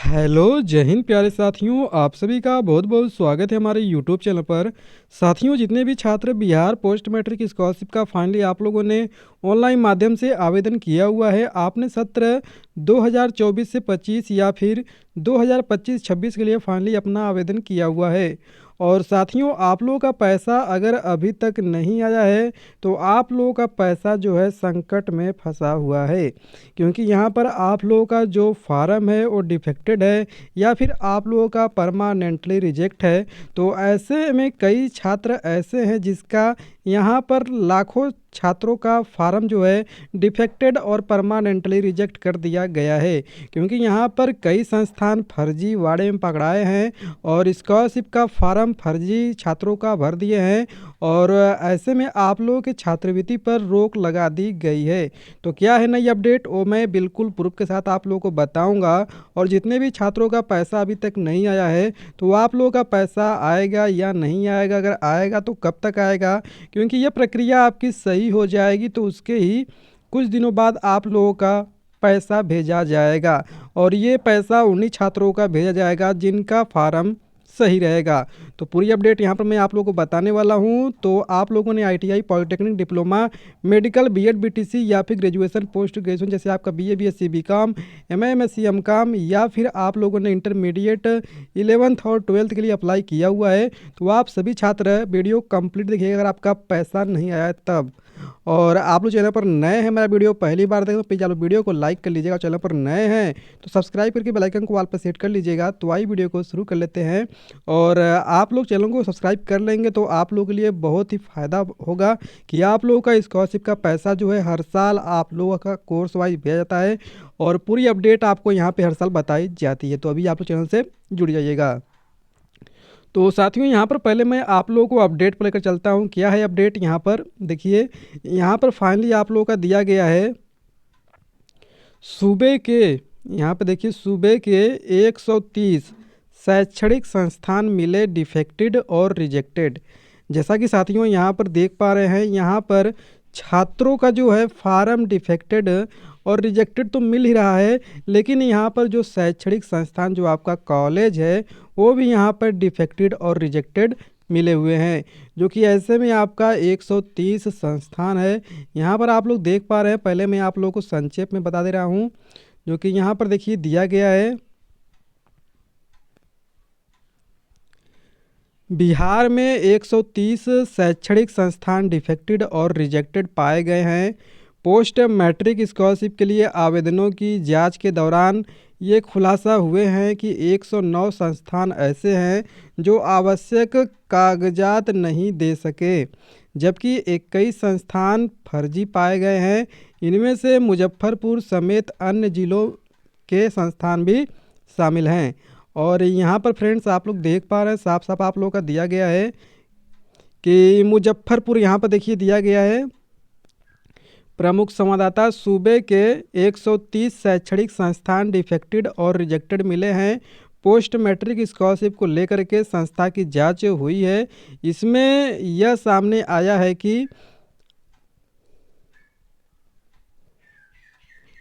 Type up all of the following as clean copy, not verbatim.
Hello जय हिंद प्यारे साथियों, आप सभी का बहुत बहुत स्वागत है हमारे यूट्यूब चैनल पर। साथियों, जितने भी छात्र बिहार पोस्ट मैट्रिक स्कॉलरशिप का फाइनली आप लोगों ने ऑनलाइन माध्यम से आवेदन किया हुआ है, आपने सत्र 2024 से 25 या फिर 2025-26 के लिए फाइनली अपना आवेदन किया हुआ है। और साथियों, आप लोगों का पैसा अगर अभी तक नहीं आया है तो आप लोगों का पैसा जो है संकट में फंसा हुआ है, क्योंकि यहाँ पर आप लोगों का जो फार्म है वो डिफेक्टेड है या फिर आप लोगों का परमानेंटली रिजेक्ट है। तो ऐसे में कई छात्र ऐसे हैं जिसका यहाँ पर लाखों छात्रों का फार्म जो है डिफेक्टेड और परमानेंटली रिजेक्ट कर दिया गया है, क्योंकि यहाँ पर कई संस्थान फर्जी वाड़े में पकड़ाए हैं और स्कॉलरशिप का फार्म फर्जी छात्रों का भर दिए हैं। और ऐसे में आप लोगों के छात्रवृत्ति पर रोक लगा दी गई है। तो क्या है नई अपडेट, वो मैं बिल्कुल प्रूफ के साथ आप लोगों को बताऊंगा। और जितने भी छात्रों का पैसा अभी तक नहीं आया है तो आप लोगों का पैसा आएगा या नहीं आएगा, अगर आएगा तो कब तक आएगा, क्योंकि यह प्रक्रिया आपकी सही हो जाएगी तो उसके ही कुछ दिनों बाद आप लोगों का पैसा भेजा जाएगा। और ये पैसा उन्हीं छात्रों का भेजा जाएगा जिनका फार्म सही रहेगा। तो पूरी अपडेट यहाँ पर मैं आप लोगों को बताने वाला हूँ। तो आप लोगों ने ITI, polytechnic, diploma, medical, BEd, BTC या फिर ग्रेजुएशन, पोस्ट ग्रेजुएशन जैसे आपका BA, BSc, BCom, MA, MSc, MCom या फिर आप लोगों ने इंटरमीडिएट 11th और 12th के लिए अप्लाई किया हुआ है, तो आप सभी छात्र वीडियो कंप्लीट देखिएगा अगर आपका पैसा नहीं आया तब। और आप लोग चैनल पर नए हैं, मेरा वीडियो पहली बार देखें तो प्लीज़ आप लोग वीडियो को लाइक कर लीजिएगा। चैनल पर नए हैं तो सब्सक्राइब करके बेल आइकन को ऑल पर सेट कर लीजिएगा। तो आइए वीडियो को शुरू कर लेते हैं। और आप लोग चैनल को सब्सक्राइब कर लेंगे तो आप लोगों के लिए बहुत ही फ़ायदा होगा कि आप लोगों का स्कॉलरशिप का पैसा जो है हर साल आप लोगों का कोर्स वाइज भेजा जाता है और पूरी अपडेट आपको यहाँ पर हर साल बताई जाती है। तो अभी आप लोग चैनल से जुड़ जाइएगा। तो साथियों, यहाँ पर पहले मैं आप लोगों को अपडेट पर लेकर चलता हूँ। क्या है अपडेट, यहाँ पर देखिए, यहाँ पर फाइनली आप लोगों का दिया गया है सूबे के, यहाँ पर देखिए सूबे के 130 शैक्षणिक संस्थान मिले डिफेक्टेड और रिजेक्टेड। जैसा कि साथियों यहाँ पर देख पा रहे हैं, यहाँ पर छात्रों का जो है फार्म डिफेक्टेड और रिजेक्टेड तो मिल ही रहा है, लेकिन यहाँ पर जो शैक्षणिक संस्थान जो आपका कॉलेज है वो भी यहाँ पर डिफेक्टेड और रिजेक्टेड मिले हुए हैं, जो कि ऐसे में आपका 130 संस्थान है। यहाँ पर आप लोग देख पा रहे हैं, पहले मैं आप लोगों को संक्षेप में बता दे रहा हूँ, जो कि यहाँ पर देखिए दिया गया है। बिहार में 130 शैक्षणिक संस्थान डिफेक्टेड और रिजेक्टेड पाए गए हैं। पोस्ट मैट्रिक स्कॉलरशिप के लिए आवेदनों की जांच के दौरान ये खुलासा हुए हैं कि 109 संस्थान ऐसे हैं जो आवश्यक कागजात नहीं दे सके, जबकि 21 संस्थान फर्जी पाए गए हैं। इनमें से मुजफ्फरपुर समेत अन्य जिलों के संस्थान भी शामिल हैं। और यहाँ पर फ्रेंड्स आप लोग देख पा रहे हैं, साफ साफ आप लोगों का दिया गया है कि मुजफ्फरपुर यहाँ पर देखिए दिया गया है। प्रमुख संवाददाता, सूबे के 130 शैक्षणिक संस्थान डिफेक्टेड और रिजेक्टेड मिले हैं। पोस्ट मैट्रिक स्कॉलरशिप को लेकर के संस्था की जांच हुई है। इसमें यह सामने आया है कि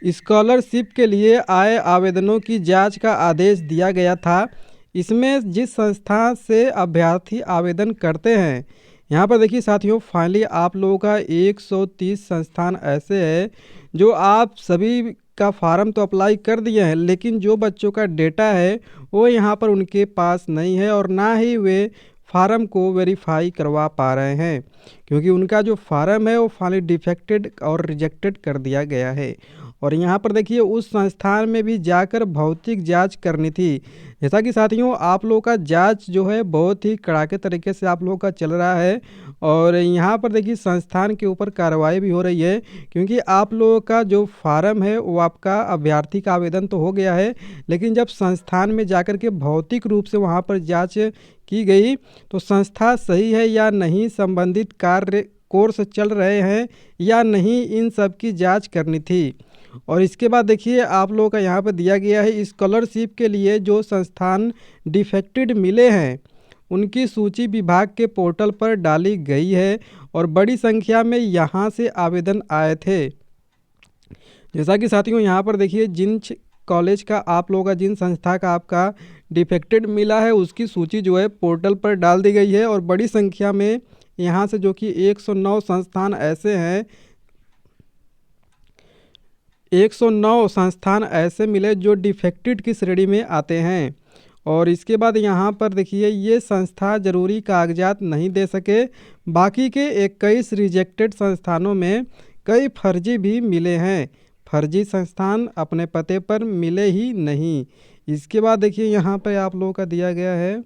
स्कॉलरशिप के लिए आए आवेदनों की जांच का आदेश दिया गया था। इसमें जिस संस्था से अभ्यर्थी आवेदन करते हैं, यहाँ पर देखिए साथियों, फाइनली आप लोगों का 130 संस्थान ऐसे हैं जो आप सभी का फार्म तो अप्लाई कर दिए हैं, लेकिन जो बच्चों का डेटा है वो यहाँ पर उनके पास नहीं है और ना ही वे फार्म को वेरीफाई करवा पा रहे हैं, क्योंकि उनका जो फार्म है वो फाइनली डिफेक्टेड और रिजेक्टेड कर दिया गया है। और यहाँ पर देखिए उस संस्थान में भी जाकर भौतिक जांच करनी थी। जैसा कि साथियों आप लोगों का जांच जो है बहुत ही कड़ाके तरीके से आप लोगों का चल रहा है और यहाँ पर देखिए संस्थान के ऊपर कार्रवाई भी हो रही है, क्योंकि आप लोगों का जो फार्म है वो आपका अभ्यर्थी का आवेदन तो हो गया है, लेकिन जब संस्थान में जाकर के भौतिक रूप से वहाँ पर जाँच की गई तो संस्था सही है या नहीं, संबंधित कार्य कोर्स चल रहे हैं या नहीं, इन सब की जांच करनी थी। और इसके बाद देखिए आप लोगों का यहाँ पर दिया गया है स्कॉलरशिप के लिए जो संस्थान डिफेक्टेड मिले हैं उनकी सूची विभाग के पोर्टल पर डाली गई है और बड़ी संख्या में यहाँ से आवेदन आए थे। जैसा कि साथियों यहाँ पर देखिए कॉलेज का आप लोगों का, जिन संस्था का आपका डिफेक्टेड मिला है, उसकी सूची जो है पोर्टल पर डाल दी गई है। और बड़ी संख्या में यहाँ से जो कि 109 संस्थान ऐसे हैं, 109 संस्थान ऐसे मिले जो डिफेक्टेड की श्रेणी में आते हैं। और इसके बाद यहाँ पर देखिए, ये संस्था जरूरी कागजात नहीं दे सके। बाकी के 21 रिजेक्टेड संस्थानों में कई फर्जी भी मिले हैं। फर्जी संस्थान अपने पते पर मिले ही नहीं। इसके बाद देखिए, यहाँ पर आप लोगों का दिया गया है,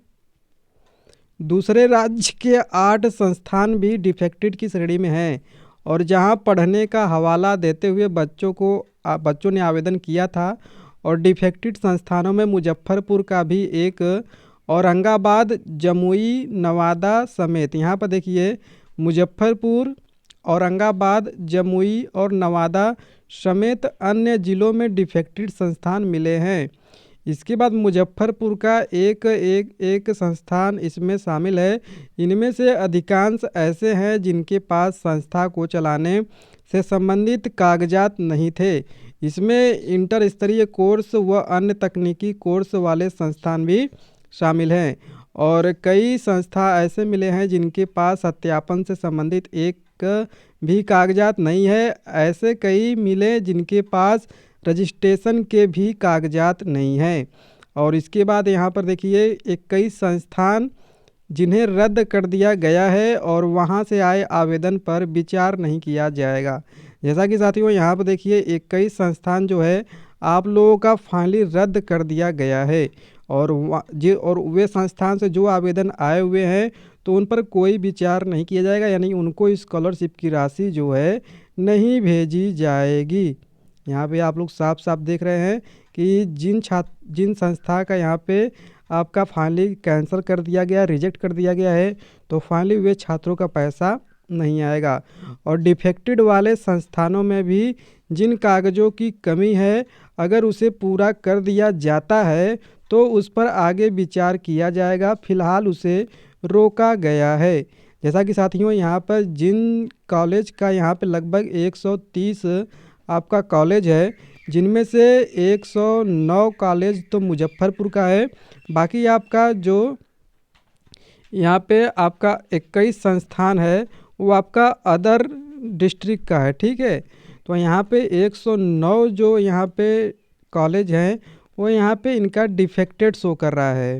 दूसरे राज्य के 8 संस्थान भी डिफेक्टेड की श्रेणी में हैं। और जहां पढ़ने का हवाला देते हुए बच्चों ने आवेदन किया था। और डिफेक्टेड संस्थानों में मुजफ्फरपुर का भी एक, औरंगाबाद, जमुई, नवादा समेत, यहाँ पर देखिए मुजफ्फरपुर, औरंगाबाद, जमुई और नवादा समेत अन्य ज़िलों में डिफेक्टेड संस्थान मिले हैं। इसके बाद मुजफ्फरपुर का एक संस्थान इसमें शामिल है। इनमें से अधिकांश ऐसे हैं जिनके पास संस्था को चलाने से संबंधित कागजात नहीं थे। इसमें इंटर स्तरीय कोर्स व अन्य तकनीकी कोर्स वाले संस्थान भी शामिल हैं। और कई संस्था ऐसे मिले हैं जिनके पास सत्यापन से संबंधित एक भी कागजात नहीं है। ऐसे कई मिले जिनके पास रजिस्ट्रेशन के भी कागजात नहीं हैं। और इसके बाद यहाँ पर देखिए, 21 संस्थान जिन्हें रद्द कर दिया गया है और वहाँ से आए आवेदन पर विचार नहीं किया जाएगा। जैसा कि साथियों, यहाँ पर देखिए 21 संस्थान जो है आप लोगों का फाइनली रद्द कर दिया गया है। और वे संस्थान से जो आवेदन आए हुए हैं तो उन पर कोई विचार नहीं किया जाएगा, यानी उनको स्कॉलरशिप की राशि जो है नहीं भेजी जाएगी। यहाँ पे आप लोग साफ साफ देख रहे हैं कि जिन संस्था का यहाँ पे आपका फाइनली कैंसिल कर दिया गया, रिजेक्ट कर दिया गया है, तो फाइनली वे छात्रों का पैसा नहीं आएगा। और डिफेक्टेड वाले संस्थानों में भी जिन कागज़ों की कमी है, अगर उसे पूरा कर दिया जाता है तो उस पर आगे विचार किया जाएगा। फिलहाल उसे रोका गया है। जैसा कि साथियों, यहाँ पर जिन कॉलेज का यहाँ पे लगभग 130 आपका कॉलेज है, जिनमें से 109 कॉलेज तो मुजफ्फरपुर का है। बाकी आपका जो यहाँ पे आपका 21 संस्थान है वो आपका अदर डिस्ट्रिक्ट का है। ठीक है, तो यहाँ पे 109 जो यहाँ पे कॉलेज हैं वो यहाँ पे इनका डिफेक्टेड शो कर रहा है।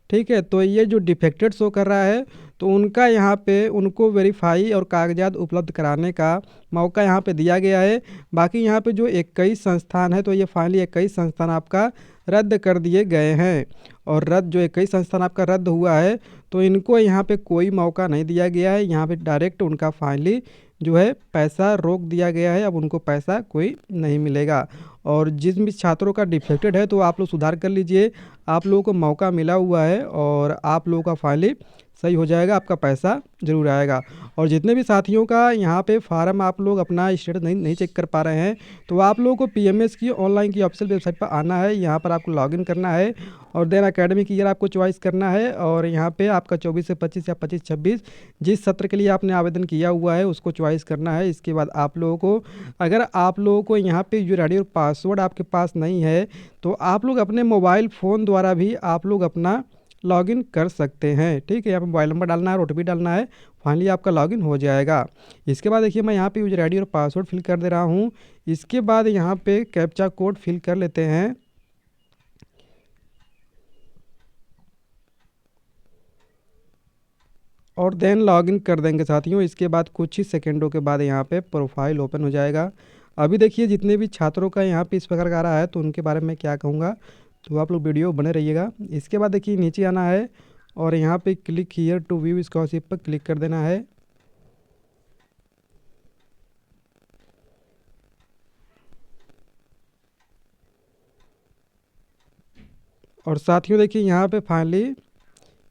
ठीक है, तो ये जो डिफेक्टेड शो कर रहा है तो उनका यहाँ पे उनको वेरीफाई और कागजात उपलब्ध कराने का मौका यहाँ पे दिया गया है। बाकी यहाँ पे जो 21 संस्थान है तो ये फाइनली 21 संस्थान आपका रद्द कर दिए गए हैं। और जो 21 संस्थान आपका रद्द हुआ है तो इनको यहाँ पे कोई मौका नहीं दिया गया है। यहाँ पे डायरेक्ट उनका फाइनली जो है पैसा रोक दिया गया है। अब उनको पैसा कोई नहीं मिलेगा। और जिन भी छात्रों का डिफेक्टेड है तो आप लोग सुधार कर लीजिए, आप लोगों को मौका मिला हुआ है और आप लोगों का फाइनली सही हो जाएगा, आपका पैसा ज़रूर आएगा। और जितने भी साथियों का यहाँ पे फार्म आप लोग अपना स्टेटस नहीं चेक कर पा रहे हैं तो आप लोगों को पीएमएस की ऑनलाइन की ऑफिशियल वेबसाइट पर आना है। यहाँ पर आपको लॉगिन करना है और देन एकेडमिक ईयर आपको चॉइस करना है। और यहाँ पे आपका 24 से 25 या 25-26 जिस सत्र के लिए आपने आवेदन किया हुआ है उसको चॉइस करना है। इसके बाद आप लोगों को, अगर आप लोगों को यहाँ पे यूजर आईडी और पासवर्ड आपके पास नहीं है तो आप लोग अपने मोबाइल फ़ोन द्वारा भी आप लोग अपना लॉगिन कर सकते हैं। ठीक है, यहाँ पे मोबाइल नंबर डालना है, ओटीपी डालना है, फाइनली आपका लॉगिन हो जाएगा। इसके बाद देखिए, मैं यहाँ पे यूजर आईडी और पासवर्ड फिल कर दे रहा हूँ। इसके बाद यहाँ पे कैप्चा कोड फिल कर लेते हैं। और देन लॉगिन कर देंगे साथियों। इसके बाद कुछ ही सेकेंडों के बाद यहाँ पे प्रोफाइल ओपन हो जाएगा। अभी देखिए, जितने भी छात्रों का यहाँ पे इस प्रकार का आ रहा है तो उनके बारे में क्या कहूँगा, तो आप लोग वीडियो बने रहिएगा। इसके बाद देखिए, नीचे आना है और यहाँ पे click here to view scholarship पर क्लिक कर देना है। और साथियों देखिए, यहाँ पे फाइनली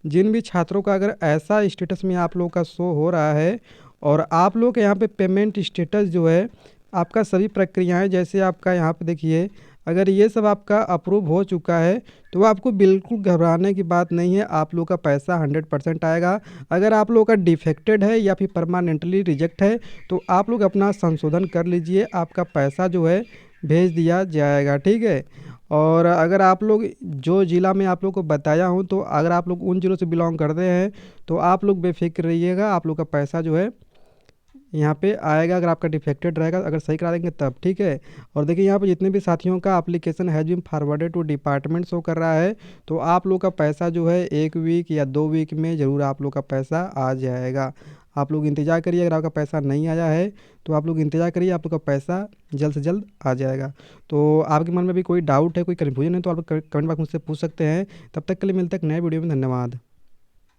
जिन भी छात्रों का अगर ऐसा स्टेटस में आप लोगों का शो हो रहा है और आप लोग के यहाँ पे पेमेंट स्टेटस जो है, आपका सभी प्रक्रियाएं, जैसे आपका यहाँ पे देखिए, अगर ये सब आपका अप्रूव हो चुका है तो आपको बिल्कुल घबराने की बात नहीं है। आप लोग का पैसा 100% आएगा। अगर आप लोग का डिफेक्टेड है या फिर परमानेंटली रिजेक्ट है तो आप लोग अपना संशोधन कर लीजिए, आपका पैसा जो है भेज दिया जाएगा, ठीक है। और अगर आप लोग जो ज़िला मैं आप लोग को बताया हूँ, तो अगर आप लोग उन ज़िलों से बिलोंग करते हैं तो आप लोग बेफिक्र रहिएगा, आप लोग का पैसा जो है यहाँ पे आएगा। अगर आपका डिफेक्टेड रहेगा, अगर सही करा देंगे तब, ठीक है। और देखिए यहाँ पे जितने भी साथियों का application has been forwarded to department show कर रहा है, तो आप लोग का पैसा जो है 1 वीक या 2 वीक में ज़रूर आप लोग का पैसा आ जाएगा। आप लोग इंतज़ार करिए, अगर आपका पैसा नहीं आया है तो आप लोग इंतज़ार करिए, आप लोग का पैसा जल्द से जल्द आ जाएगा। तो आपके मन में भी कोई डाउट है, कोई कन्फ्यूजन है, तो आप लोग कमेंट बॉक्स मुझसे पूछ सकते हैं। तब तक के लिए मिलते हैं एक नए वीडियो में, धन्यवाद।